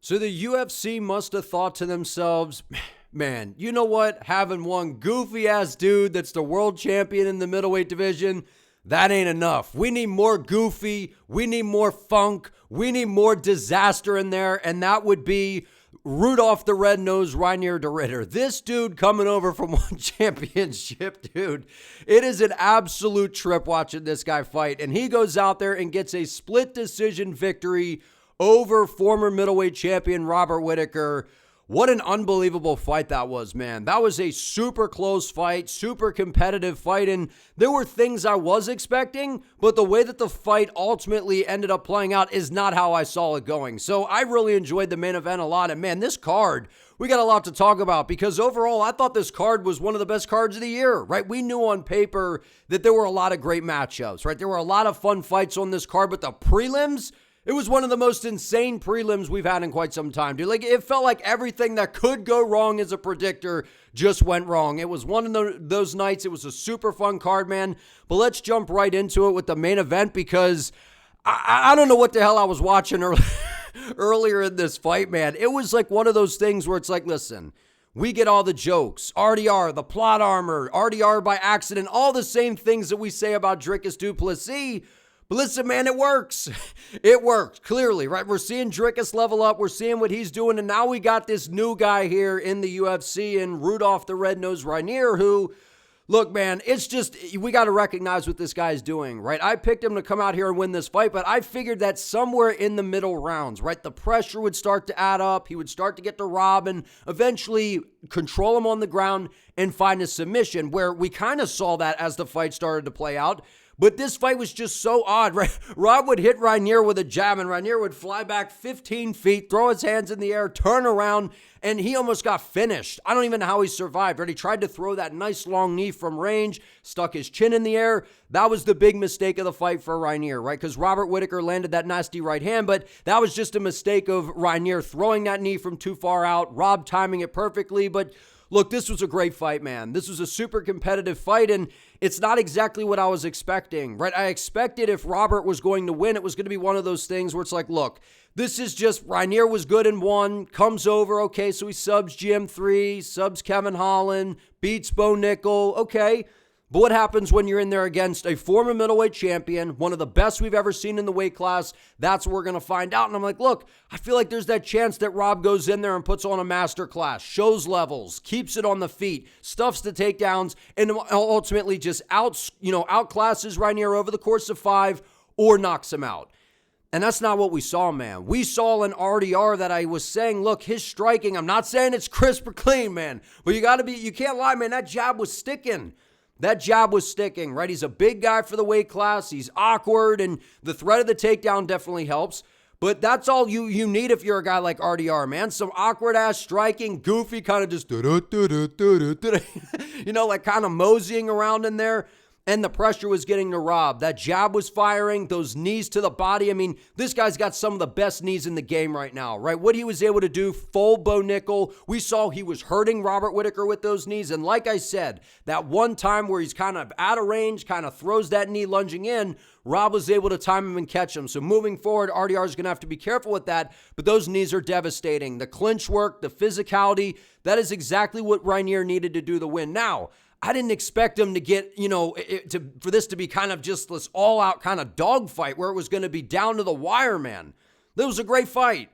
So the UFC must have thought to themselves, man, you know what? Having one goofy-ass dude that's the world champion in the middleweight division, that ain't enough. We need more goofy. We need more funk. We need more disaster in there, and that would be Rudolph the Red-Nosed Reinier De Ridder. This dude coming over from one championship, dude. It is an absolute trip watching this guy fight, and he goes out there and gets a split decision victory over former middleweight champion Robert Whittaker. What an unbelievable fight that was, man. That was a super close fight, super competitive fight, and there were things I was expecting, but the way that the fight ultimately ended up playing out is not how I saw it going. So I really enjoyed the main event a lot, and man, this card, we got a lot to talk about because overall, I thought this card was one of the best cards of the year, right? We knew on paper that there were a lot of great matchups, right? There were a lot of fun fights on this card, but the prelims, it was one of the most insane prelims we've had in quite some time, dude. Like, it felt like everything that could go wrong as a predictor just went wrong. It was one of those nights. It was a super fun card, man. But let's jump right into it with the main event because I don't know what the hell I was watching earlier in this fight, man. It was like one of those things where it's like, listen, we get all the jokes, RDR, the plot armor, RDR by accident, all the same things that we say about Dricus du Plessis. But listen, man, it works. It worked, clearly, right? We're seeing Dricus level up. We're seeing what he's doing. And now we got this new guy here in the UFC and Rudolph the Red-Nosed Reinier who, look, man, it's just, we got to recognize what this guy's doing, right? I picked him to come out here and win this fight, but I figured that somewhere in the middle rounds, right, the pressure would start to add up. He would start to get to Rob and eventually control him on the ground and find a submission, where we kind of saw that as the fight started to play out. But this fight was just so odd, right? Rob would hit Reinier with a jab, and Reinier would fly back 15 feet, throw his hands in the air, turn around, and he almost got finished. I don't even know how he survived, right? He tried to throw that nice long knee from range, stuck his chin in the air. That was the big mistake of the fight for Reinier, right? Because Robert Whittaker landed that nasty right hand, but that was just a mistake of Reinier throwing that knee from too far out, Rob timing it perfectly, but look, this was a great fight, man. This was a super competitive fight, and it's not exactly what I was expecting, right? I expected if Robert was going to win, it was going to be one of those things where it's like, look, this is just, Reinier was good in one, comes over, okay, so he subs GM3, subs Kevin Holland, beats Bo Nickel, okay. But what happens when you're in there against a former middleweight champion, one of the best we've ever seen in the weight class? That's what we're going to find out. And I'm like, look, I feel like there's that chance that Rob goes in there and puts on a master class, shows levels, keeps it on the feet, stuffs the takedowns, and ultimately just outclasses Reinier over the course of 5 or knocks him out. And that's not what we saw, man. We saw an RDR that I was saying, look, his striking, I'm not saying it's crisp or clean, man, but you can't lie, man, that jab was sticking. That jab was sticking, right? He's a big guy for the weight class. He's awkward, and the threat of the takedown definitely helps. But that's all you need if you're a guy like RDR, man. Some awkward-ass striking, goofy, kind of just, like kind of moseying around in there. And the pressure was getting to Rob. That jab was firing, those knees to the body. I mean, this guy's got some of the best knees in the game right now, right? What he was able to do, full Bo Nickel. We saw he was hurting Robert Whittaker with those knees. And like I said, that one time where he's kind of out of range, kind of throws that knee lunging in, Rob was able to time him and catch him. So moving forward, RDR is going to have to be careful with that. But those knees are devastating. The clinch work, the physicality, that is exactly what Reinier needed to do to win. Now, I didn't expect him to get, for this to be kind of just this all-out kind of dogfight where it was going to be down to the wire, man. That was a great fight.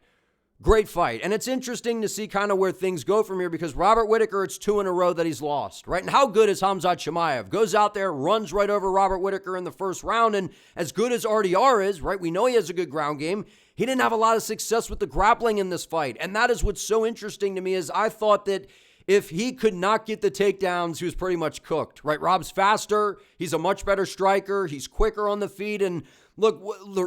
Great fight. And it's interesting to see kind of where things go from here because Robert Whittaker, it's 2 in a row that he's lost, right? And how good is Khamzat Chimaev? Goes out there, runs right over Robert Whittaker in the first round, and as good as RDR is, right, we know he has a good ground game. He didn't have a lot of success with the grappling in this fight. And that is what's so interesting to me is I thought that if he could not get the takedowns, he was pretty much cooked, right? Rob's faster. He's a much better striker. He's quicker on the feet. And look,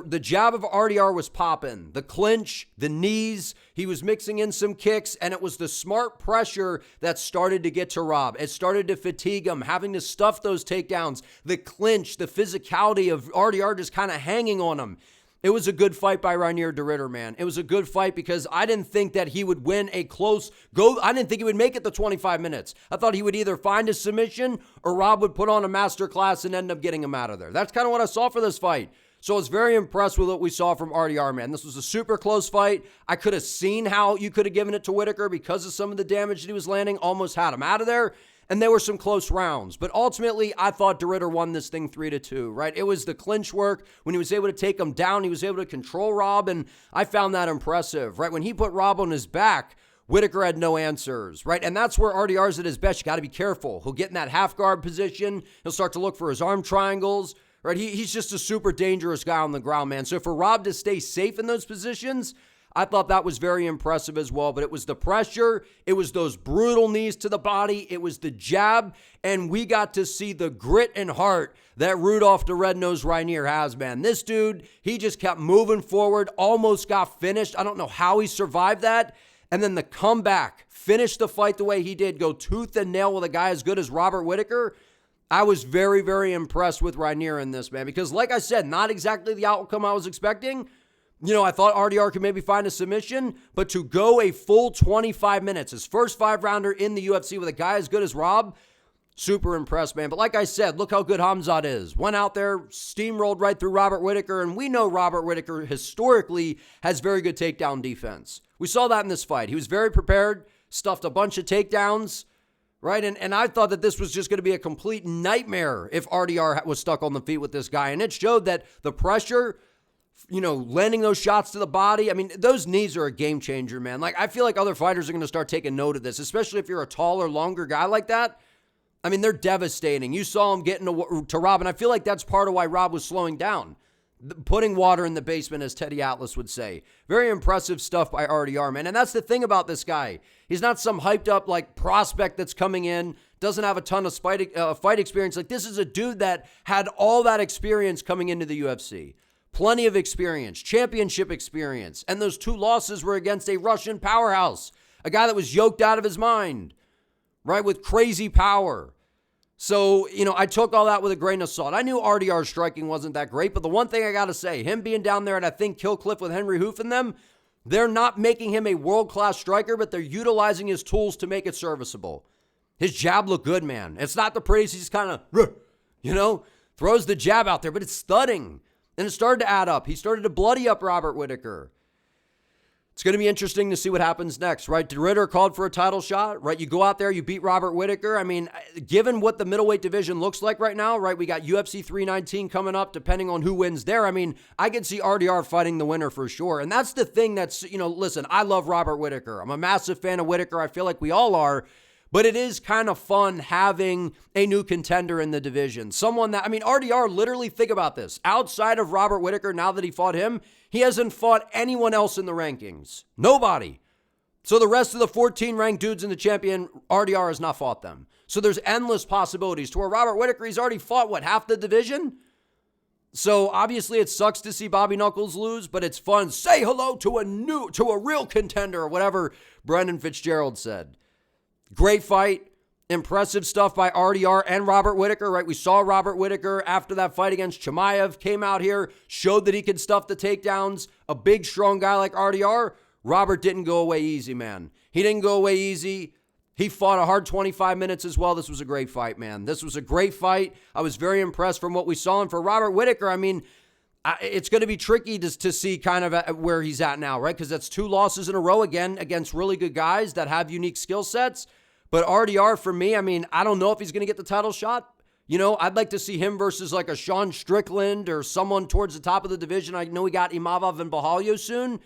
the jab of RDR was popping. The clinch, the knees, he was mixing in some kicks, and it was the smart pressure that started to get to Rob. It started to fatigue him, having to stuff those takedowns, the clinch, the physicality of RDR just kind of hanging on him. It was a good fight by Reinier De Ridder, man. It was a good fight because I didn't think that he would win a close go. I didn't think he would make it the 25 minutes. I thought he would either find a submission or Rob would put on a master class and end up getting him out of there. That's kind of what I saw for this fight. So I was very impressed with what we saw from RDR, man. This was a super close fight. I could have seen how you could have given it to Whittaker because of some of the damage that he was landing, almost had him out of there. And there were some close rounds. But ultimately, I thought De Ridder won this thing 3-2, right? It was the clinch work. When he was able to take him down, he was able to control Rob, and I found that impressive, right? When he put Rob on his back, Whittaker had no answers, right? And that's where RDR's at his best. You got to be careful. He'll get in that half guard position. He'll start to look for his arm triangles, right? He's just a super dangerous guy on the ground, man. So for Rob to stay safe in those positions, I thought that was very impressive as well. But it was the pressure. It was those brutal knees to the body. It was the jab. And we got to see the grit and heart that Rudolph the Red-Nosed Reinier has, man. This dude, he just kept moving forward, almost got finished. I don't know how he survived that. And then the comeback, finish the fight the way he did, go tooth and nail with a guy as good as Robert Whittaker. I was very, very impressed with Reinier in this, man, because like I said, not exactly the outcome I was expecting. You know, I thought RDR could maybe find a submission, but to go a full 25 minutes, his first 5-rounder in the UFC with a guy as good as Rob, super impressed, man. But like I said, look how good Hamzat is. Went out there, steamrolled right through Robert Whittaker, and we know Robert Whittaker historically has very good takedown defense. We saw that in this fight. He was very prepared, stuffed a bunch of takedowns, right? And I thought that this was just going to be a complete nightmare if RDR was stuck on the feet with this guy. And it showed that the pressure, you know, landing those shots to the body, I mean, those knees are a game changer, man. Like, I feel like other fighters are going to start taking note of this, especially if you're a taller, longer guy like that. I mean, they're devastating. You saw him getting to Rob, and I feel like that's part of why Rob was slowing down. Putting water in the basement, as Teddy Atlas would say. Very impressive stuff by RDR, man. And that's the thing about this guy. He's not some hyped up like prospect that's coming in, doesn't have a ton of fight experience. Like, this is a dude that had all that experience coming into the UFC. Plenty of experience, championship experience. And those 2 losses were against a Russian powerhouse, a guy that was yoked out of his mind, right, with crazy power. So, you know, I took all that with a grain of salt. I knew RDR's striking wasn't that great, but the one thing I got to say, him being down there at, I think, Kill Cliff with Henry Hoof and them, they're not making him a world-class striker, but they're utilizing his tools to make it serviceable. His jab looked good, man. It's not the prettiest. He's kind of, you know, throws the jab out there, but it's thudding. And it started to add up. He started to bloody up Robert Whittaker. It's going to be interesting to see what happens next, right? De Ridder called for a title shot, right? You go out there, you beat Robert Whittaker. I mean, given what the middleweight division looks like right now, right? We got UFC 319 coming up, depending on who wins there. I mean, I could see RDR fighting the winner for sure. And that's the thing that's, you know, listen, I love Robert Whittaker. I'm a massive fan of Whittaker. I feel like we all are. But it is kind of fun having a new contender in the division. Someone that, I mean, RDR, literally think about this. Outside of Robert Whittaker, now that he fought him, he hasn't fought anyone else in the rankings. Nobody. So the rest of the 14 ranked dudes in the champion, RDR has not fought them. So there's endless possibilities to where Robert Whittaker, he's already fought, what, half the division? So obviously it sucks to see Bobby Knuckles lose, but it's fun. Say hello to a real contender, or whatever Brendan Fitzgerald said. Great fight. Impressive stuff by RDR and Robert Whittaker, right? We saw Robert Whittaker after that fight against Chimaev, came out here, showed that he could stuff the takedowns. A big, strong guy like RDR. Robert didn't go away easy, man. He didn't go away easy. He fought a hard 25 minutes as well. This was a great fight, man. This was a great fight. I was very impressed from what we saw. And for Robert Whittaker, I mean, it's going to be tricky to see kind of where he's at now, right? Because that's 2 losses in a row again against really good guys that have unique skill sets. But RDR, for me, I mean, I don't know if he's going to get the title shot. You know, I'd like to see him versus like a Sean Strickland or someone towards the top of the division. I know we got Imavov and Barriault soon.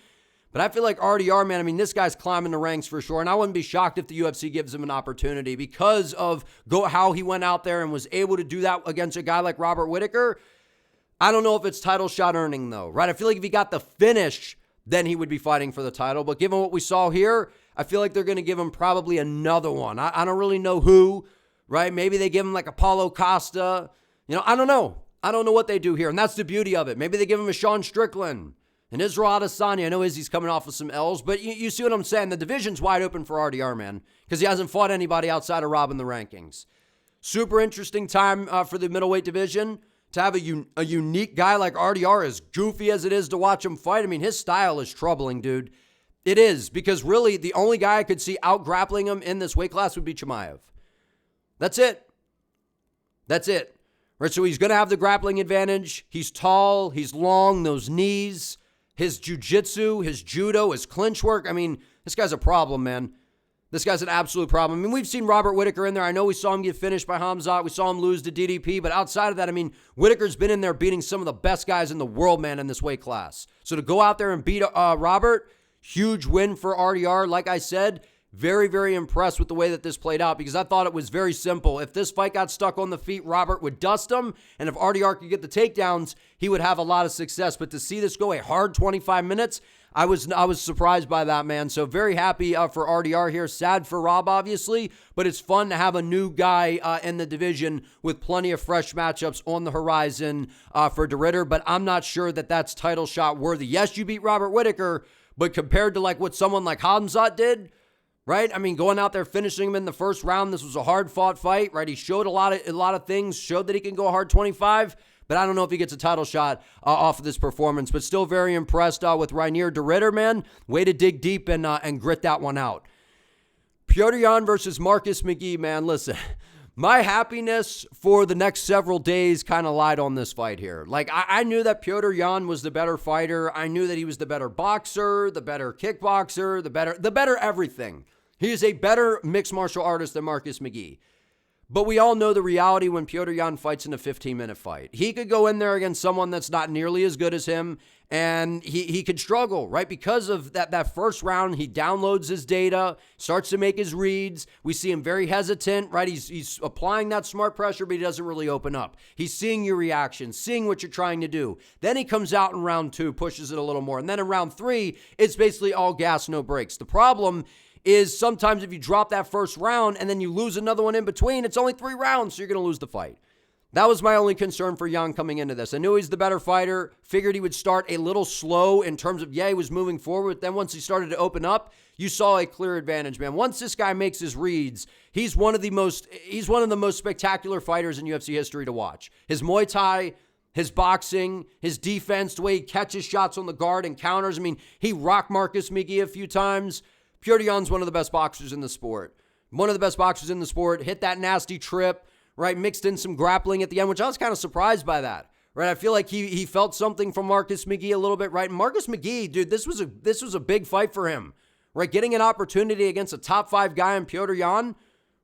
But I feel like RDR, man, I mean, this guy's climbing the ranks for sure. And I wouldn't be shocked if the UFC gives him an opportunity because of how he went out there and was able to do that against a guy like Robert Whittaker. I don't know if it's title shot earning, though, right? I feel like if he got the finish, then he would be fighting for the title. But given what we saw here, I feel like they're going to give him probably another one. I don't really know who, right? Maybe they give him like a Paulo Costa. You know, I don't know. I don't know what they do here. And that's the beauty of it. Maybe they give him a Sean Strickland. And Israel Adesanya, I know Izzy's coming off of some L's, but you see what I'm saying? The division's wide open for RDR, man, because he hasn't fought anybody outside of Rob in the rankings. Super interesting time for the middleweight division. To have a unique guy like RDR, as goofy as it is to watch him fight, I mean, his style is troubling, dude. It is, because really the only guy I could see out-grappling him in this weight class would be Chimaev. That's it. That's it. right? So he's going to have the grappling advantage. He's tall, he's long, those knees, his jiu-jitsu, his judo, his clinch work. I mean, this guy's a problem, man. This guy's an absolute problem. I mean, we've seen Robert Whittaker in there. I know we saw him get finished by Hamzat. We saw him lose to DDP. But outside of that, I mean, Whittaker's been in there beating some of the best guys in the world, man, in this weight class. So to go out there and beat Robert, huge win for RDR. Like I said, very, very impressed with the way that this played out because I thought it was very simple. If this fight got stuck on the feet, Robert would dust him. And if RDR could get the takedowns, he would have a lot of success. But to see this go a hard 25 minutes, I was surprised by that, man. So very happy for RDR here. Sad for Rob, obviously, but it's fun to have a new guy in the division with plenty of fresh matchups on the horizon for De Ridder. But I'm not sure that that's title shot worthy. Yes, you beat Robert Whittaker, but compared to like what someone like Hamzat did, right? I mean, going out there, finishing him in the first round, this was a hard-fought fight, right? He showed a lot of things, showed that he can go a hard 25. But I don't know if he gets a title shot off of this performance. But still very impressed with Reinier De Ridder, man. Way to dig deep and grit that one out. Petr Yan versus Marcus McGhee, man. Listen, my happiness for the next several days kind of lied on this fight here. Like, I knew that Petr Yan was the better fighter. I knew that he was the better boxer, the better kickboxer, the better everything. He is a better mixed martial artist than Marcus McGhee. But we all know the reality when Petr Yan fights in a 15-minute fight. He could go in there against someone that's not nearly as good as him, and he could struggle, right? Because of that first round, he downloads his data, starts to make his reads. We see him very hesitant, right? He's applying that smart pressure, but he doesn't really open up. He's seeing your reaction, seeing what you're trying to do. Then he comes out in round 2, pushes it a little more. And then in round 3, it's basically all gas, no brakes. The problem is sometimes if you drop that first round and then you lose another one in between, it's only 3 rounds, so you're going to lose the fight. That was my only concern for Yan coming into this. I knew he's the better fighter, figured he would start a little slow in terms of, he was moving forward. Then once he started to open up, you saw a clear advantage, man. Once this guy makes his reads, he's one of the most spectacular fighters in UFC history to watch. His Muay Thai, his boxing, his defense, the way he catches shots on the guard and counters. I mean, he rocked Marcus McGhee a few times. Petr Yan's one of the best boxers in the sport. Hit that nasty trip, right? Mixed in some grappling at the end, which I was kind of surprised by that, right? I feel like he felt something from Marcus McGhee a little bit, right? And Marcus McGhee, dude, this was a big fight for him, right? Getting an opportunity against a top 5 guy in Petr Yan,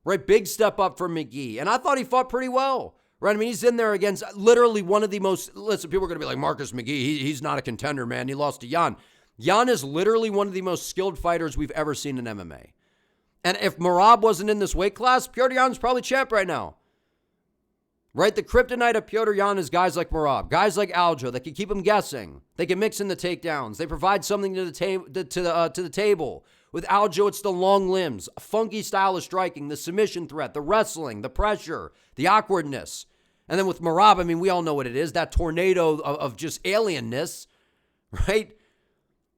right? Big step up for McGhee. And I thought he fought pretty well, right? I mean, he's in there against literally one of the most, listen, people are going to be like, Marcus McGhee, he's not a contender, man. He lost to Yan. Yan is literally one of the most skilled fighters we've ever seen in MMA. And if Merab wasn't in this weight class, Petr Yan's probably champ right now. Right? The kryptonite of Petr Yan is guys like Merab, guys like Aljo that can keep him guessing. They can mix in the takedowns. They provide something to the table. With Aljo, it's the long limbs, a funky style of striking, the submission threat, the wrestling, the pressure, the awkwardness. And then with Merab, I mean, we all know what it is, that tornado of just alienness, right?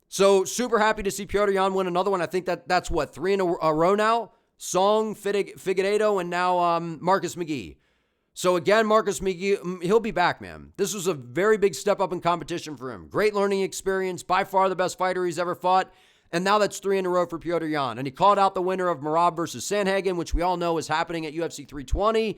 So super happy to see Petr Yan win another one. I think that's 3 in a row now. Song, Figueiredo, and now Marcus McGhee. So again, Marcus McGhee, he'll be back, man. This was a very big step up in competition for him. Great learning experience, by far the best fighter he's ever fought. And now that's 3 in a row for Petr Yan. And he called out the winner of Merab versus Sandhagen, which we all know is happening at UFC 320.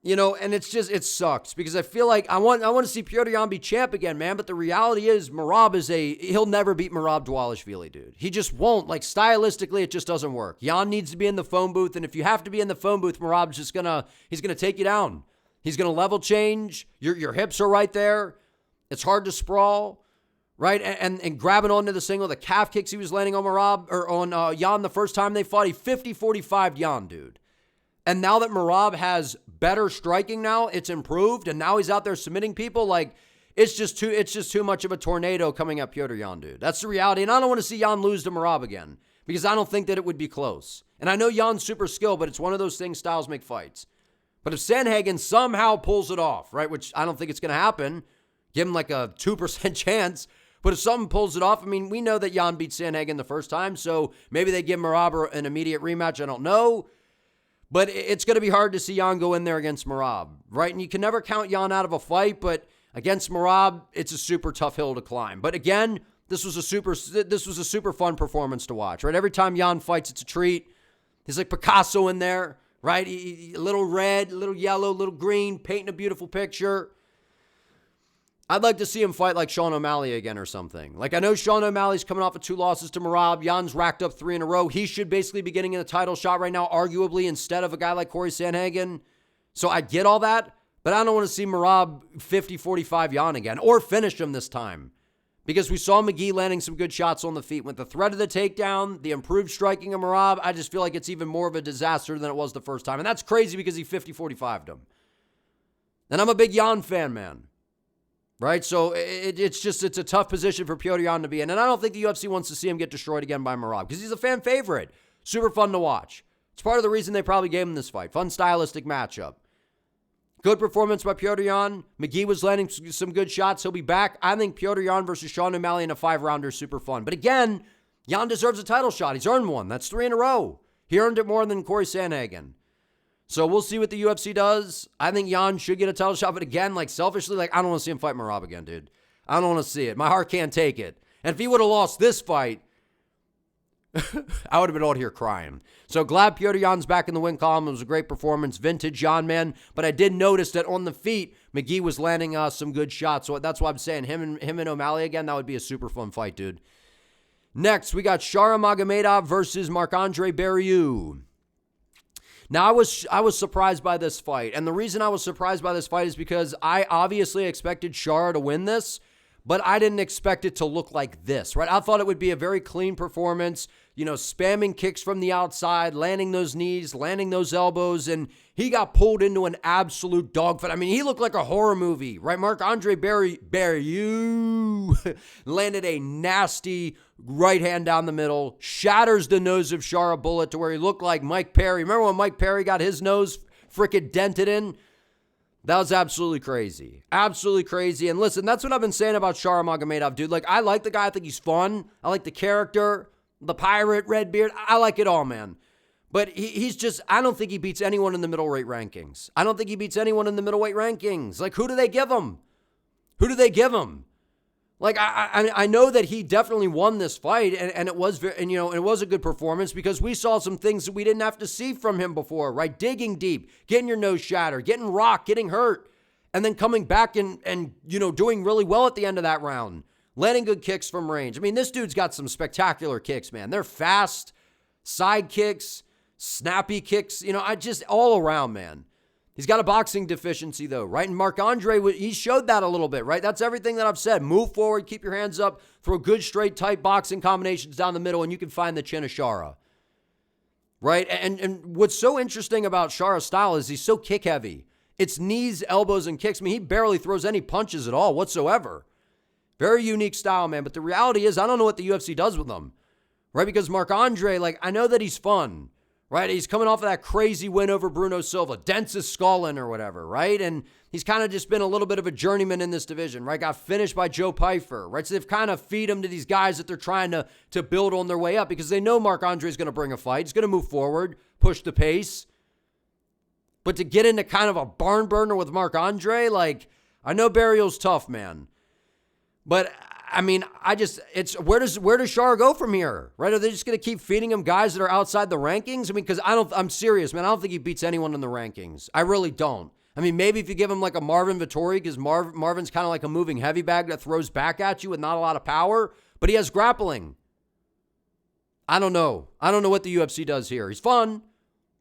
You know, and it sucks because I feel like I want to see Petr Yan be champ again, man. But the reality is Merab he'll never beat Merab Dvalishvili, dude. He just won't. Like, stylistically, it just doesn't work. Yan needs to be in the phone booth, and if you have to be in the phone booth, Merab's he's gonna take you down. He's gonna level change. Your hips are right there. It's hard to sprawl, right? And grabbing onto the single, the calf kicks he was landing on Merab or on Yan the first time they fought, he 50-45'd Yan, dude. And now that Merab has better striking now, it's improved, and now he's out there submitting people, like, it's just too much of a tornado coming at Petr Yan, dude. That's the reality, and I don't want to see Yan lose to Merab again, because I don't think that it would be close. And I know Yan's super skilled, but it's one of those things, styles make fights. But if Sandhagen somehow pulls it off, right, which I don't think it's going to happen, give him like a 2% chance, but if someone pulls it off, I mean, we know that Yan beat Sandhagen the first time, so maybe they give Merab an immediate rematch, I don't know. But it's going to be hard to see Yan go in there against Merab, right? And you can never count Yan out of a fight, but against Merab, it's a super tough hill to climb. But again, this was a super fun performance to watch, right? Every time Yan fights, it's a treat. He's like Picasso in there, right? A little red, a little yellow, a little green, painting a beautiful picture. I'd like to see him fight like Sean O'Malley again or something. Like, I know Sean O'Malley's coming off of 2 losses to Merab. Yan's racked up 3 in a row. He should basically be getting in a title shot right now, arguably, instead of a guy like Corey Sandhagen. So I get all that, but I don't want to see Merab 50-45 Yan again or finish him this time. Because we saw McGhee landing some good shots on the feet. With the threat of the takedown, the improved striking of Merab, I just feel like it's even more of a disaster than it was the first time. And that's crazy because he 50-45'd him. And I'm a big Yan fan, man. Right? So it's a tough position for Petr Yan to be in. And I don't think the UFC wants to see him get destroyed again by Merab because he's a fan favorite. Super fun to watch. It's part of the reason they probably gave him this fight. Fun stylistic matchup. Good performance by Petr Yan. McGhee was landing some good shots. He'll be back. I think Petr Yan versus Sean O'Malley in a 5-rounder is super fun. But again, Yan deserves a title shot. He's earned one. That's 3 in a row. He earned it more than Corey Sandhagen. So we'll see what the UFC does. I think Yan should get a title shot. But again, like selfishly, like I don't want to see him fight Merab again, dude. I don't want to see it. My heart can't take it. And if he would have lost this fight, I would have been out here crying. So glad Petr Yan's back in the win column. It was a great performance. Vintage Yan, man. But I did notice that on the feet, McGhee was landing some good shots. So that's why I'm saying him and O'Malley again, that would be a super fun fight, dude. Next, we got Shara Magomedov versus Marc-Andre Barriault. Now, I was surprised by this fight. And the reason I was surprised by this fight is because I obviously expected Shara to win this, but I didn't expect it to look like this, right? I thought it would be a very clean performance, spamming kicks from the outside, landing those knees, landing those elbows, and he got pulled into an absolute dogfight. I mean, he looked like a horror movie, right? Marc-Andre Barriault landed a nasty right hand down the middle, shatters the nose of Shara Bullet to where he looked like Mike Perry. Remember when Mike Perry got his nose freaking dented in? That was absolutely crazy. Absolutely crazy. And listen, that's what I've been saying about Shara Magomedov, dude. Like, I like the guy. I think he's fun. I like the character, the pirate, red beard. I like it all, man. But he's just, I don't think he beats anyone in the middleweight rankings. I don't think he beats anyone in the middleweight rankings. Like, who do they give him? Who do they give him? Like, I know that he definitely won this fight, and it was very, it was a good performance because we saw some things that we didn't have to see from him before, right? Digging deep, getting your nose shattered, getting rocked, getting hurt, and then coming back and doing really well at the end of that round, landing good kicks from range. I mean, this dude's got some spectacular kicks, man. They're fast, side kicks, snappy kicks, I just all around, man. He's got a boxing deficiency, though, right? And Marc-Andre, he showed that a little bit, right? That's everything that I've said. Move forward, keep your hands up, throw good, straight, tight boxing combinations down the middle, and you can find the chin of Shara, right? And what's so interesting about Shara's style is he's so kick-heavy. It's knees, elbows, and kicks. I mean, he barely throws any punches at all whatsoever. Very unique style, man. But the reality is, I don't know what the UFC does with him, right? Because Marc-Andre, I know that he's fun, right? He's coming off of that crazy win over Bruno Silva, Densis Scullin or whatever, right? And he's kind of just been a little bit of a journeyman in this division, right? Got finished by Joe Pyfer, right? So they've kind of feed him to these guys that they're trying to build on their way up because they know Marc-Andre is going to bring a fight. He's going to move forward, push the pace. But to get into kind of a barn burner with Marc-Andre, I know Barriault's tough, man. But I mean, where does Shara go from here, right? Are they just going to keep feeding him guys that are outside the rankings? I mean, because I'm serious, man. I don't think he beats anyone in the rankings. I really don't. I mean, maybe if you give him like a Marvin Vettori, because Marvin's kind of like a moving heavy bag that throws back at you with not a lot of power, but he has grappling. I don't know. I don't know what the UFC does here. He's fun,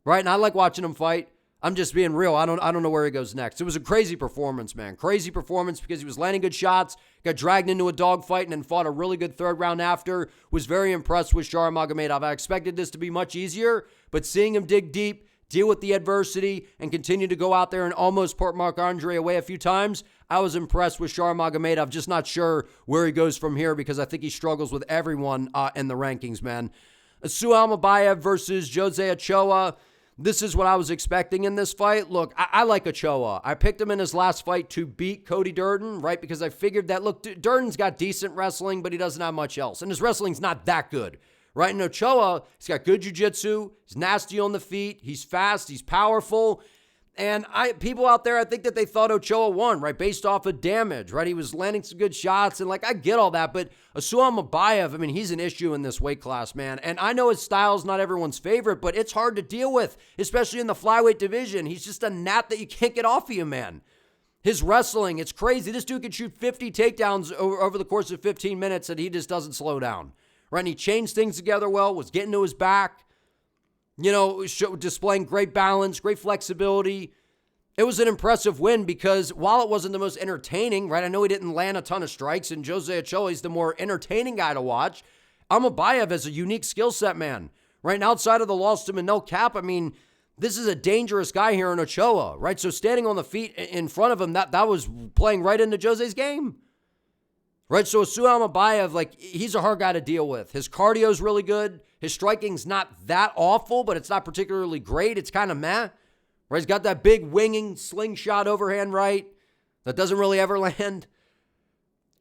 right? And I like watching him fight. I'm just being real. I don't know where he goes next. It was a crazy performance, man. Crazy performance because he was landing good shots, got dragged into a dogfight, and then fought a really good third round after. Was very impressed with Shara Magomedov. I expected this to be much easier, but seeing him dig deep, deal with the adversity, and continue to go out there and almost put Marc-Andre away a few times, I was impressed with Shara Magomedov. Just not sure where he goes from here because I think he struggles with everyone in the rankings, man. Almabayev versus Jose Ochoa. This is what I was expecting in this fight. Look, I like Ochoa. I picked him in his last fight to beat Cody Durden, right? Because I figured that, look, Durden's got decent wrestling, but he doesn't have much else. And his wrestling's not that good, right? And Ochoa, he's got good jiu-jitsu. He's nasty on the feet. He's fast. He's powerful. And people out there, I think that they thought Ochoa won, right? Based off of damage, right? He was landing some good shots, and I get all that, but Almabayev, I mean, he's an issue in this weight class, man. And I know his style's not everyone's favorite, but it's hard to deal with, especially in the flyweight division. He's just a gnat that you can't get off of you, man. His wrestling, it's crazy. This dude can shoot 50 takedowns over the course of 15 minutes, and he just doesn't slow down, right? And he changed things together well, was getting to his back, displaying great balance, great flexibility. It was an impressive win because while it wasn't the most entertaining, right? I know he didn't land a ton of strikes, and Jose Ochoa is the more entertaining guy to watch. Almabayev has a unique skill set, man. Right? And outside of the loss to Manel Cap, I mean, this is a dangerous guy here in Ochoa, right? So standing on the feet in front of him, that was playing right into Jose's game. Right, so Almabayev, he's a hard guy to deal with. His cardio's really good. His striking's not that awful, but it's not particularly great. It's kind of meh. Right, he's got that big winging slingshot overhand right that doesn't really ever land.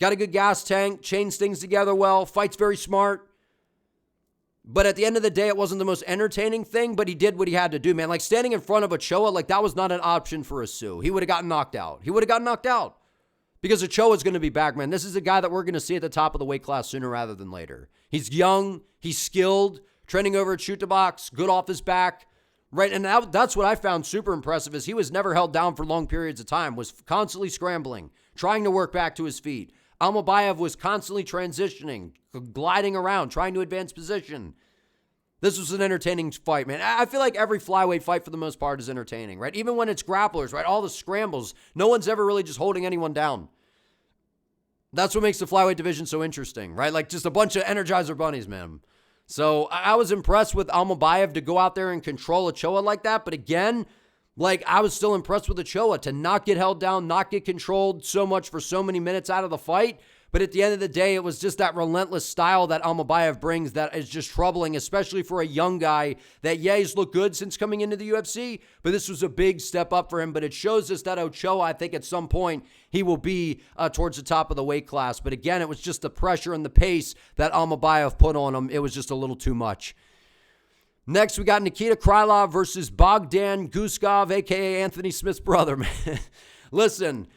Got a good gas tank, chains things together well, fights very smart. But at the end of the day, it wasn't the most entertaining thing, but he did what he had to do, man. Standing in front of Ochoa, that was not an option for Asu. He would have gotten knocked out. Because Ochoa's going to be back, man. This is a guy that we're going to see at the top of the weight class sooner rather than later. He's young, he's skilled, trending over at shoot to box, good off his back, right? And that's what I found super impressive is he was never held down for long periods of time, was constantly scrambling, trying to work back to his feet. Almabayev was constantly transitioning, gliding around, trying to advance position. This was an entertaining fight, man. I feel like every flyweight fight for the most part is entertaining, right? Even when it's grapplers, right? All the scrambles, no one's ever really just holding anyone down. That's what makes the flyweight division so interesting, right? Just a bunch of Energizer bunnies, man. So I was impressed with Almabayev to go out there and control Ochoa like that. But again, I was still impressed with Ochoa to not get held down, not get controlled so much for so many minutes out of the fight. But at the end of the day, it was just that relentless style that Almabayev brings that is just troubling, especially for a young guy that, he's looked good since coming into the UFC, but this was a big step up for him. But it shows us that Ochoa, I think at some point, he will be towards the top of the weight class. But again, it was just the pressure and the pace that Almabayev put on him. It was just a little too much. Next, we got Nikita Krylov versus Bogdan Guskov, a.k.a. Anthony Smith's brother, man. Listen,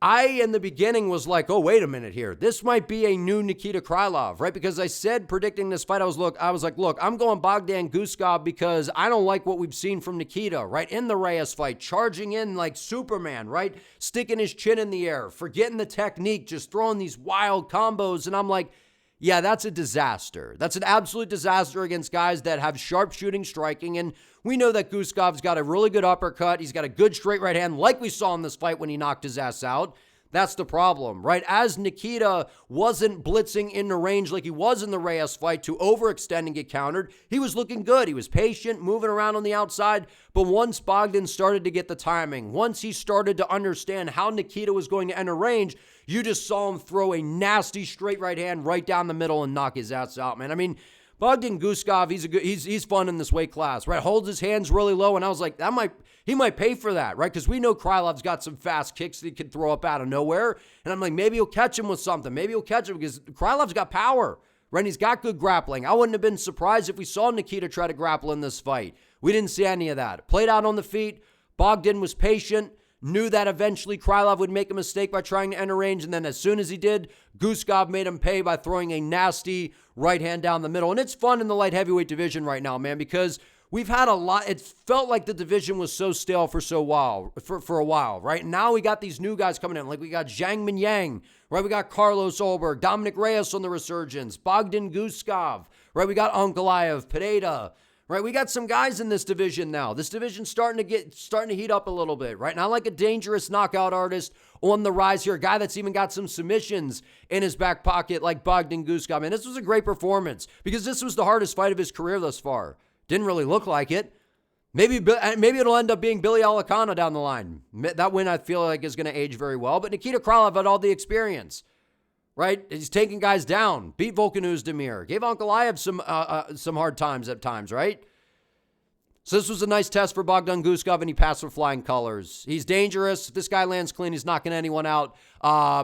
I, in the beginning, was like, oh, wait a minute here. This might be a new Nikita Krylov, right? Because I said, predicting this fight, I was like, look, I'm going Bogdan Guskov because I don't like what we've seen from Nikita, right? In the Reyes fight, charging in like Superman, right? Sticking his chin in the air, forgetting the technique, just throwing these wild combos. And I'm like, yeah, that's a disaster. That's an absolute disaster against guys that have sharpshooting striking. And we know that Guskov's got a really good uppercut. He's got a good straight right hand like we saw in this fight when he knocked his ass out. That's the problem, right? As Nikita wasn't blitzing in the range like he was in the Reyes fight to overextend and get countered, he was looking good. He was patient, moving around on the outside. But once Bogdan started to get the timing, once he started to understand how Nikita was going to enter range, you just saw him throw a nasty straight right hand right down the middle and knock his ass out, man. I mean, Bogdan Guskov, he's fun in this weight class, right? Holds his hands really low, and I was like, he might pay for that, right? Because we know Krylov's got some fast kicks that he can throw up out of nowhere, and I'm like, maybe he'll catch him with something. Maybe he'll catch him because Krylov's got power, right? And he's got good grappling. I wouldn't have been surprised if we saw Nikita try to grapple in this fight. We didn't see any of that. Played out on the feet. Bogdan was patient. Knew that eventually Krylov would make a mistake by trying to enter range, and then as soon as he did, Guskov made him pay by throwing a nasty right hand down the middle. And it's fun in the light heavyweight division right now, man, because we've had a lot. It felt like the division was so stale for a while, right? Now we got these new guys coming in, like we got Zhang Minyang, right? We got Carlos Ulberg, Dominic Reyes on the resurgence, Bogdan Guskov, right? We got Ankalaev, Pineda. Right, we got some guys in this division now. This division's starting to heat up a little bit, right? Not like a dangerous knockout artist on the rise here, a guy that's even got some submissions in his back pocket like Bogdan Guskov. And this was a great performance because this was the hardest fight of his career thus far. Didn't really look like it. Maybe it'll end up being Billy Elekana down the line. That win I feel like is going to age very well. But Nikita Krylov had all the experience. Right? He's taking guys down. Beat Volkan Oezdemir. Gave Ankalaev some hard times at times, right? So this was a nice test for Bogdan Guskov, and he passed with flying colors. He's dangerous. If this guy lands clean, he's knocking anyone out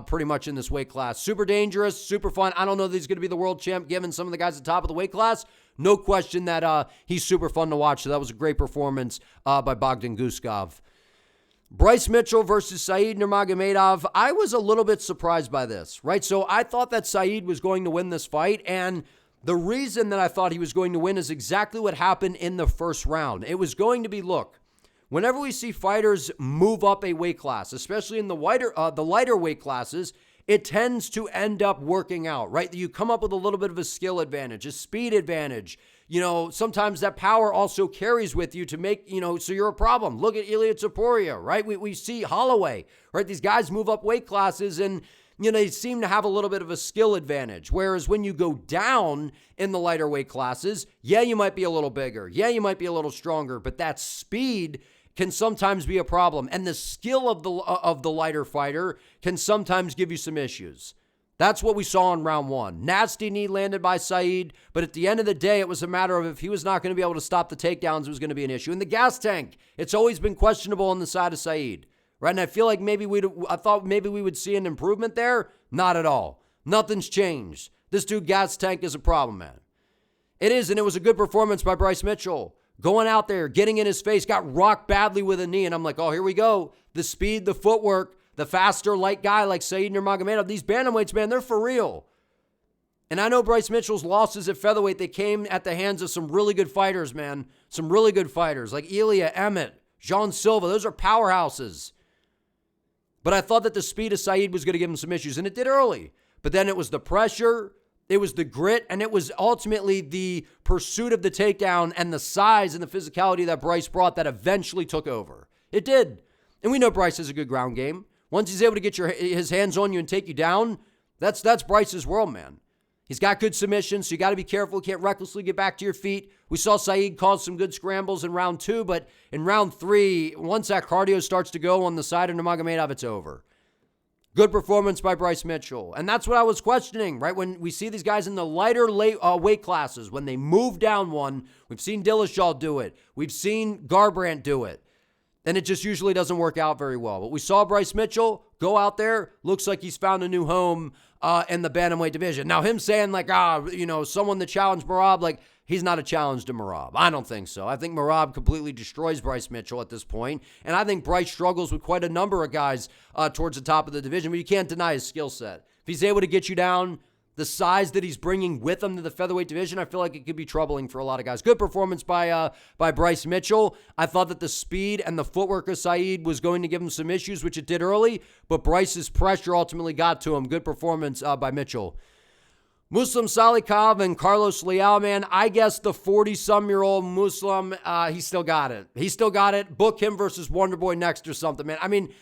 pretty much in this weight class. Super dangerous, super fun. I don't know that he's going to be the world champ given some of the guys at the top of the weight class. No question that he's super fun to watch. So that was a great performance by Bogdan Guskov. Bryce Mitchell versus Said Nurmagomedov. I was a little bit surprised by this, right? So I thought that Said was going to win this fight, and the reason that I thought he was going to win is exactly what happened in the first round. It was going to be, look, whenever we see fighters move up a weight class, especially in the lighter weight classes, it tends to end up working out, right? You come up with a little bit of a skill advantage, a speed advantage. Sometimes that power also carries with you to make, so you're a problem. Look at Ilia Topuria, right? We see Holloway, right? These guys move up weight classes and, they seem to have a little bit of a skill advantage. Whereas when you go down in the lighter weight classes, yeah, you might be a little bigger. Yeah, you might be a little stronger, but that speed can sometimes be a problem. And the skill of the lighter fighter can sometimes give you some issues. That's what we saw in round one. Nasty knee landed by Said, but at the end of the day, it was a matter of if he was not going to be able to stop the takedowns, it was going to be an issue. And the gas tank, it's always been questionable on the side of Said, right? And I feel like I thought maybe we would see an improvement there. Not at all. Nothing's changed. This dude gas tank is a problem, man. It is, and it was a good performance by Bryce Mitchell. Going out there, getting in his face, got rocked badly with a knee, and I'm like, oh, here we go. The speed, the footwork, the faster, light guy like Said Nurmagomedov. These bantamweights, man, they're for real. And I know Bryce Mitchell's losses at featherweight, they came at the hands of some really good fighters, man. Some really good fighters like Ilia, Emmett, Jean Silva. Those are powerhouses. But I thought that the speed of Said was going to give him some issues, and it did early. But then it was the pressure, it was the grit, and it was ultimately the pursuit of the takedown and the size and the physicality that Bryce brought that eventually took over. It did. And we know Bryce has a good ground game. Once he's able to get his hands on you and take you down, that's Bryce's world, man. He's got good submissions, so you got to be careful. You can't recklessly get back to your feet. We saw Said cause some good scrambles in round 2, but in round 3, once that cardio starts to go on the side of Nurmagomedov, it's over. Good performance by Bryce Mitchell. And that's what I was questioning, right? When we see these guys in the lighter weight classes, when they move down one, we've seen Dillashaw do it. We've seen Garbrandt do it. And it just usually doesn't work out very well. But we saw Bryce Mitchell go out there. Looks like he's found a new home in the bantamweight division. Now, him saying like, someone to challenge Merab, like, he's not a challenge to Merab. I don't think so. I think Merab completely destroys Bryce Mitchell at this point. And I think Bryce struggles with quite a number of guys towards the top of the division. But you can't deny his skill set. If he's able to get you down, the size that he's bringing with him to the featherweight division, I feel like it could be troubling for a lot of guys. Good performance by Bryce Mitchell. I thought that the speed and the footwork of Said was going to give him some issues, which it did early, but Bryce's pressure ultimately got to him. Good performance by Mitchell. Muslim Salikhov and Carlos Leal, man, I guess the 40-some-year-old Muslim, he still got it. He still got it. Book him versus Wonderboy next or something, man. I mean,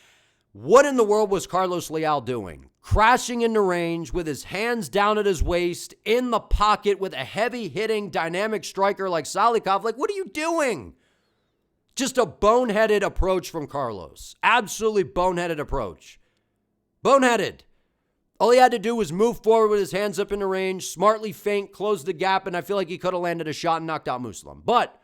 what in the world was Carlos Leal doing? Crashing into range with his hands down at his waist, in the pocket with a heavy-hitting, dynamic striker like Salikhov. Like, what are you doing? Just a boneheaded approach from Carlos. Absolutely boneheaded approach. Boneheaded. All he had to do was move forward with his hands up in the range, smartly feint, close the gap, and I feel like he could have landed a shot and knocked out Muslim. But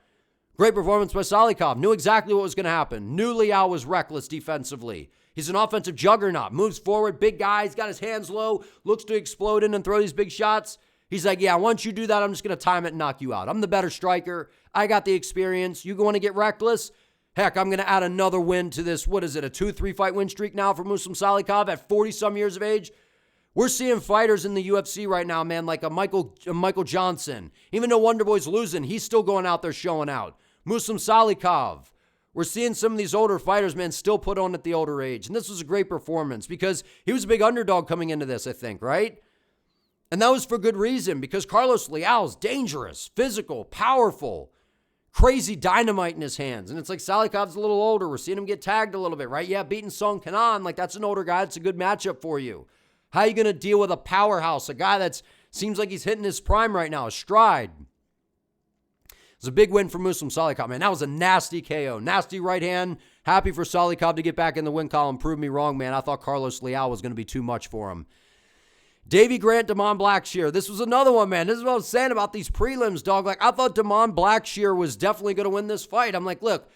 great performance by Salikhov. Knew exactly what was going to happen. Knew Leal was reckless defensively. He's an offensive juggernaut. Moves forward, big guy. He's got his hands low, looks to explode in and throw these big shots. He's like, yeah, once you do that, I'm just going to time it and knock you out. I'm the better striker. I got the experience. You want to get reckless? Heck, I'm going to add another win to this. What is it, a 2-3 fight win streak now for Muslim Salikhov at 40-some years of age? We're seeing fighters in the UFC right now, man, like a Michael Johnson. Even though Wonderboy's losing, he's still going out there showing out. Muslim Salikhov. We're seeing some of these older fighters, man, still put on at the older age. And this was a great performance because he was a big underdog coming into this, I think, right? And that was for good reason because Carlos Leal's dangerous, physical, powerful, crazy dynamite in his hands. And it's like Salikhov's a little older. We're seeing him get tagged a little bit, right? Yeah, beating Song Kanan, like that's an older guy. It's a good matchup for you. How are you going to deal with a powerhouse, a guy that seems like he's hitting his prime right now, a stride? It's a big win for Muslim Salikhov, man. That was a nasty KO. Nasty right hand. Happy for Salikhov to get back in the win column. Prove me wrong, man. I thought Carlos Leal was going to be too much for him. Davey Grant, Damon Blackshear. This was another one, man. This is what I was saying about these prelims, dog. Like, I thought Damon Blackshear was definitely going to win this fight. I'm like, look,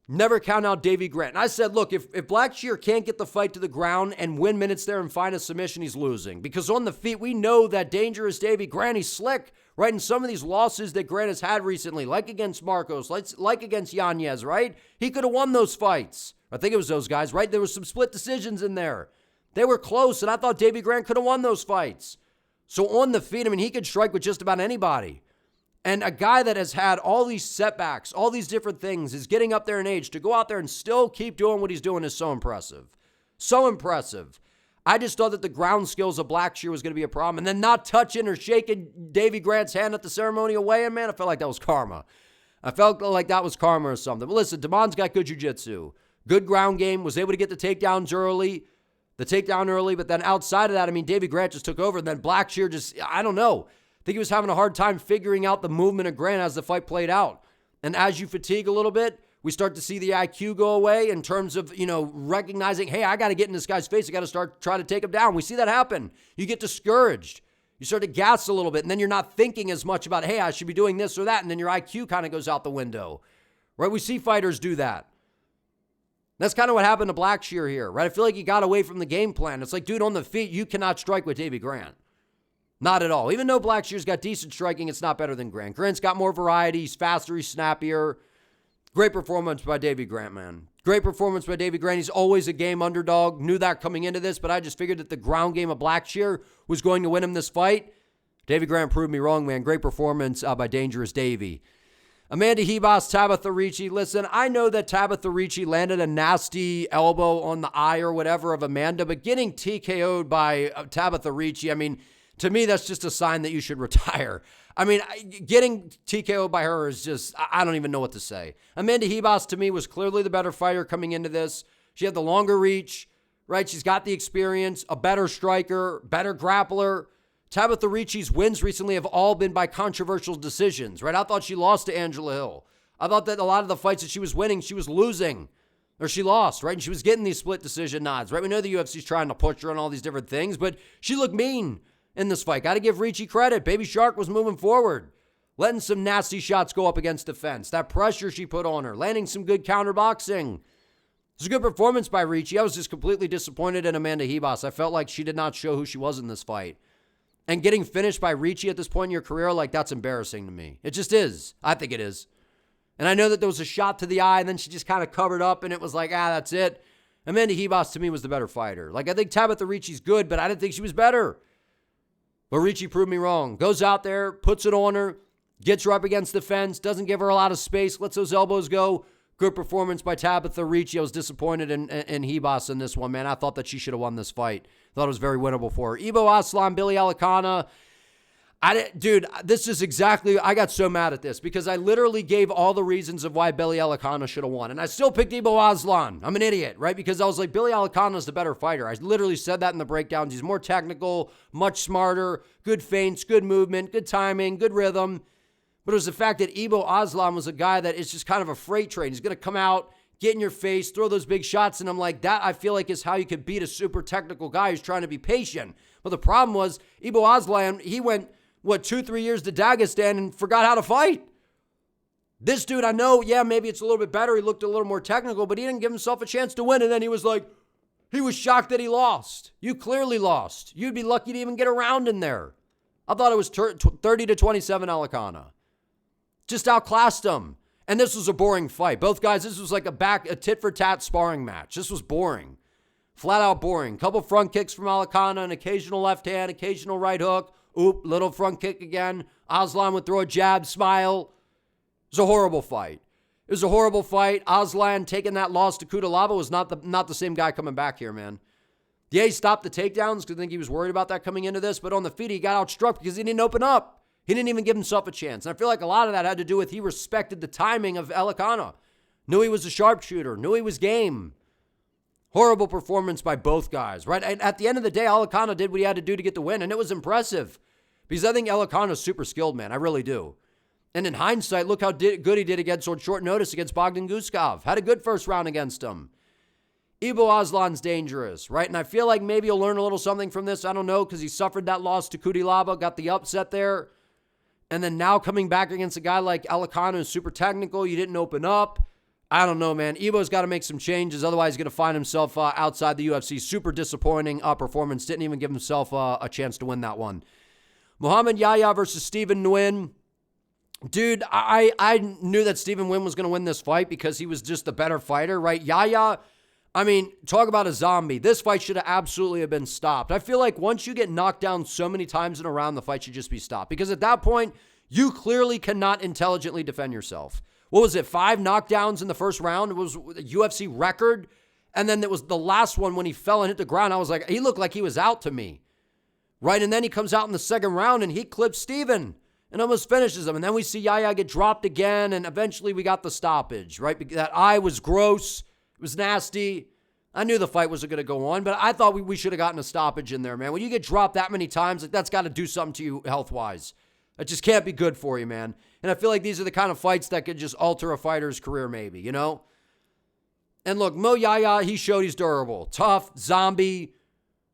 never count out Davey Grant. And I said, look, if Blackshear can't get the fight to the ground and win minutes there and find a submission, he's losing. Because on the feet, we know that dangerous Davey Grant, he's slick, right? And some of these losses that Grant has had recently, like against Marcos, like against Yanez, right? He could have won those fights. I think it was those guys, right? There was some split decisions in there. They were close, and I thought Davey Grant could have won those fights. So on the feet, I mean, he could strike with just about anybody. And a guy that has had all these setbacks, all these different things, is getting up there in age. To go out there and still keep doing what he's doing is so impressive. So impressive. I just thought that the ground skills of Blackshear was going to be a problem. And then not touching or shaking Davey Grant's hand at the ceremonial weigh-in, man, I felt like that was karma. I felt like that was karma or something. But listen, Damon's got good jiu-jitsu. Good ground game, was able to get the takedown early, but then outside of that, I mean, Davey Grant just took over, and then Blackshear just, I don't know. I think he was having a hard time figuring out the movement of Grant as the fight played out. And as you fatigue a little bit, we start to see the IQ go away in terms of, recognizing, hey, I got to get in this guy's face. I got to start trying to take him down. We see that happen. You get discouraged. You start to gas a little bit, and then you're not thinking as much about, hey, I should be doing this or that, and then your IQ kind of goes out the window. Right? We see fighters do that. That's kind of what happened to Blackshear here, right? I feel like he got away from the game plan. It's like, dude, on the feet, you cannot strike with Davey Grant. Not at all. Even though Blackshear's got decent striking, it's not better than Grant. Grant's got more variety. He's faster. He's snappier. Great performance by Davey Grant, man. Great performance by Davey Grant. He's always a game underdog. Knew that coming into this, but I just figured that the ground game of Blackshear was going to win him this fight. Davey Grant proved me wrong, man. Great performance by Dangerous Davey. Amanda Ribas, Tabitha Ricci. Listen, I know that Tabitha Ricci landed a nasty elbow on the eye or whatever of Amanda, but getting TKO'd by Tabitha Ricci, I mean, to me, that's just a sign that you should retire. I mean, getting TKO'd by her is just, I don't even know what to say. Amanda Ribas, to me, was clearly the better fighter coming into this. She had the longer reach, right? She's got the experience, a better striker, better grappler. Tabitha Ricci's wins recently have all been by controversial decisions, right? I thought she lost to Angela Hill. I thought that a lot of the fights that she was winning, she was losing, or she lost, right? And she was getting these split decision nods, right? We know the UFC's trying to push her on all these different things, but she looked mean in this fight. Got to give Ricci credit. Baby Shark was moving forward, letting some nasty shots go up against the fence. That pressure she put on her, landing some good counter boxing. It was a good performance by Ricci. I was just completely disappointed in Amanda Ribas. I felt like she did not show who she was in this fight. And getting finished by Ricci at this point in your career, like, that's embarrassing to me. It just is. I think it is. And I know that there was a shot to the eye, and then she just kind of covered up, and it was like, that's it. Amanda Ribas, to me, was the better fighter. Like, I think Tabitha Ricci's good, but I didn't think she was better. But Ricci proved me wrong. Goes out there, puts it on her, gets her up against the fence, doesn't give her a lot of space, lets those elbows go. Good performance by Tabitha Ricci. I was disappointed in Ribas in this one, man. I thought that she should have won this fight. Thought it was very winnable for her. Ibo Aslan, Billy Elekana. Dude, this is exactly, I got so mad at this because I literally gave all the reasons of why Billy Elekana should have won. And I still picked Ibo Aslan. I'm an idiot, right? Because I was like, Billy Elekana is the better fighter. I literally said that in the breakdowns. He's more technical, much smarter, good feints, good movement, good timing, good rhythm. But it was the fact that Ibo Aslan was a guy that is just kind of a freight train. He's going to come out, get in your face, throw those big shots. And I'm like, that I feel like is how you could beat a super technical guy who's trying to be patient. But the problem was Ibo Aslan, he went, 2-3 years to Dagestan and forgot how to fight. This dude, I know, maybe it's a little bit better. He looked a little more technical, but he didn't give himself a chance to win. And then he was shocked that he lost. You clearly lost. You'd be lucky to even get around in there. I thought it was 30-27 Elekana. Just outclassed him. And this was a boring fight. Both guys, this was like a tit-for-tat sparring match. This was boring. Flat out boring. Couple front kicks from Elekana, an occasional left hand, occasional right hook. Oop, little front kick again. Aslan would throw a jab, smile. It was a horrible fight. Aslan taking that loss to Kyrlov was not the same guy coming back here, man. Yeah, he stopped the takedowns because I think he was worried about that coming into this, but on the feet, he got outstruck because he didn't open up. He didn't even give himself a chance. And I feel like a lot of that had to do with he respected the timing of Elekana. Knew he was a sharpshooter. Knew he was game. Horrible performance by both guys, right? And at the end of the day, Elekana did what he had to do to get the win, and it was impressive. Because I think Elekana's super skilled, man. I really do. And in hindsight, look how good he did against on short notice against Bogdan Guskov. Had a good first round against him. Ibo Aslan's dangerous, right? And I feel like maybe he'll learn a little something from this. I don't know, because he suffered that loss to Kyrlov, got the upset there. And then now coming back against a guy like Elekana who's super technical, you didn't open up. I don't know, man. Ibo's got to make some changes. Otherwise, he's going to find himself outside the UFC. Super disappointing performance. Didn't even give himself a chance to win that one. Mohammad Yahya versus Stephen Nguyen. Dude, I knew that Stephen Nguyen was going to win this fight because he was just the better fighter, right? Yahya, I mean, talk about a zombie. This fight should have absolutely have been stopped. I feel like once you get knocked down so many times in a round, the fight should just be stopped. Because at that point, you clearly cannot intelligently defend yourself. What was it, 5 knockdowns in the first round? It was a UFC record. And then it was the last one when he fell and hit the ground. I was like, he looked like he was out to me. Right? And then he comes out in the second round and he clips Stephen and almost finishes him. And then we see Yahya get dropped again, and eventually we got the stoppage, right? That eye was gross. It was nasty. I knew the fight wasn't going to go on, but I thought we should have gotten a stoppage in there, man. When you get dropped that many times, like, that's got to do something to you health-wise. That just can't be good for you, man. And I feel like these are the kind of fights that could just alter a fighter's career maybe, you know? And look, Mo Yahya, he showed he's durable. Tough, zombie,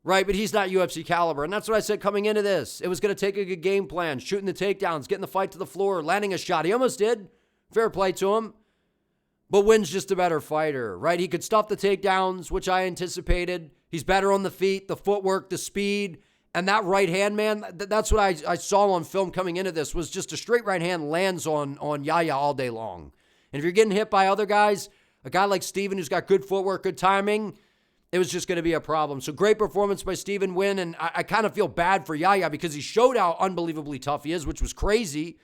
right? But he's not UFC caliber. And that's what I said coming into this. It was going to take a good game plan, shooting the takedowns, getting the fight to the floor, landing a shot. He almost did. Fair play to him. But Nguyen's just a better fighter, right? He could stuff the takedowns, which I anticipated. He's better on the feet, the footwork, the speed. And that right hand, man, that's what I saw on film coming into this, was just a straight right hand lands on Yahya all day long. And if you're getting hit by other guys, a guy like Stephen who's got good footwork, good timing, it was just going to be a problem. So great performance by Stephen Nguyen, and I kind of feel bad for Yahya because he showed how unbelievably tough he is, which was crazy.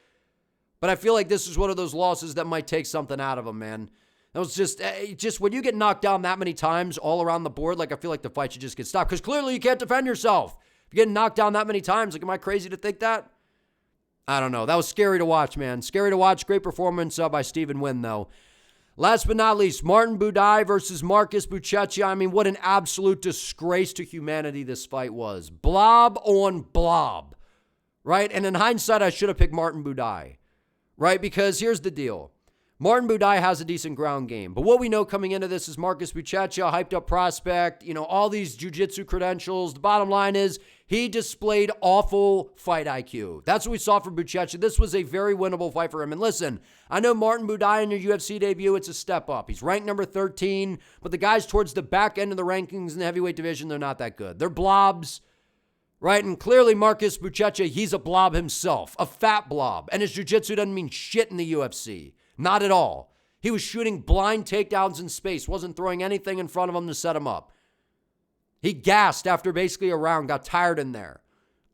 But I feel like this is one of those losses that might take something out of him, man. That was just when you get knocked down that many times all around the board, like I feel like the fight should just get stopped because clearly you can't defend yourself. If you're getting knocked down that many times, like, am I crazy to think that? I don't know. That was scary to watch, man. Scary to watch. Great performance by Stephen Nguyen, though. Last but not least, Martin Buday versus Marcus Buchecha. I mean, what an absolute disgrace to humanity this fight was. Blob on blob, right? And in hindsight, I should have picked Martin Buday, right? Because here's the deal. Martin Buday has a decent ground game. But what we know coming into this is Marcus Buchecha, hyped up prospect, you know, all these jiu-jitsu credentials. The bottom line is he displayed awful fight IQ. That's what we saw from Buchecha. This was a very winnable fight for him. And listen, I know Martin Buday in your UFC debut, it's a step up. He's ranked number 13, but the guys towards the back end of the rankings in the heavyweight division, they're not that good. They're blobs, right? And clearly Marcus Buchecha, he's a blob himself, a fat blob. And his jiu-jitsu doesn't mean shit in the UFC. Not at all. He was shooting blind takedowns in space, wasn't throwing anything in front of him to set him up. He gassed after basically a round, got tired in there,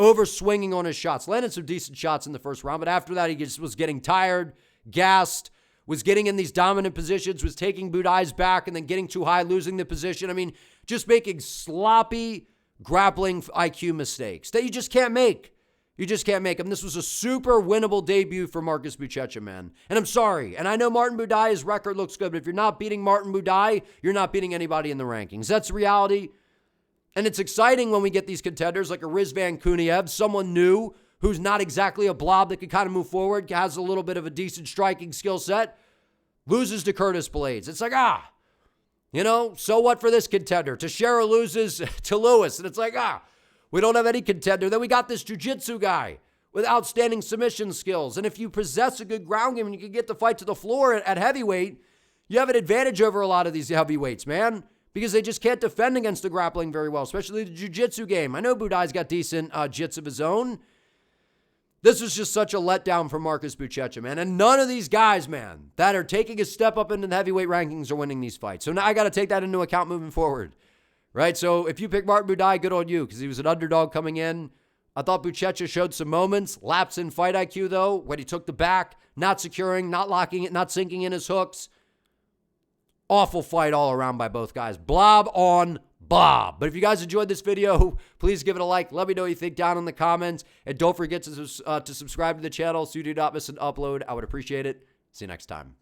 over swinging on his shots. Landed some decent shots in the first round, but after that, he just was getting tired, gassed, was getting in these dominant positions, was taking Buday's back and then getting too high, losing the position. I mean, just making sloppy grappling IQ mistakes that you just can't make. You just can't make them. This was a super winnable debut for Marcus Buchecha, man. And I'm sorry. And I know Martin Buday's record looks good, but if you're not beating Martin Buday, you're not beating anybody in the rankings. That's the reality. And it's exciting when we get these contenders like a Rizvan Kuniev, someone new who's not exactly a blob that can kind of move forward, has a little bit of a decent striking skill set, loses to Curtis Blaydes. It's like, you know, so what for this contender? Teixeira loses to Lewis, and it's like, we don't have any contender. Then we got this jiu-jitsu guy with outstanding submission skills. And if you possess a good ground game and you can get the fight to the floor at heavyweight, you have an advantage over a lot of these heavyweights, man, because they just can't defend against the grappling very well, especially the jiu-jitsu game. I know Buday's got decent jits of his own. This was just such a letdown for Marcus Buchecha, man. And none of these guys, man, that are taking a step up into the heavyweight rankings are winning these fights. So now I got to take that into account moving forward. Right, so if you pick Martin Buday, good on you, because he was an underdog coming in. I thought Buchecha showed some moments, lapse in fight IQ, though, when he took the back, not securing, not locking it, not sinking in his hooks. Awful fight all around by both guys. Blob on blob. But if you guys enjoyed this video, please give it a like. Let me know what you think down in the comments. And don't forget to subscribe to the channel so you do not miss an upload. I would appreciate it. See you next time.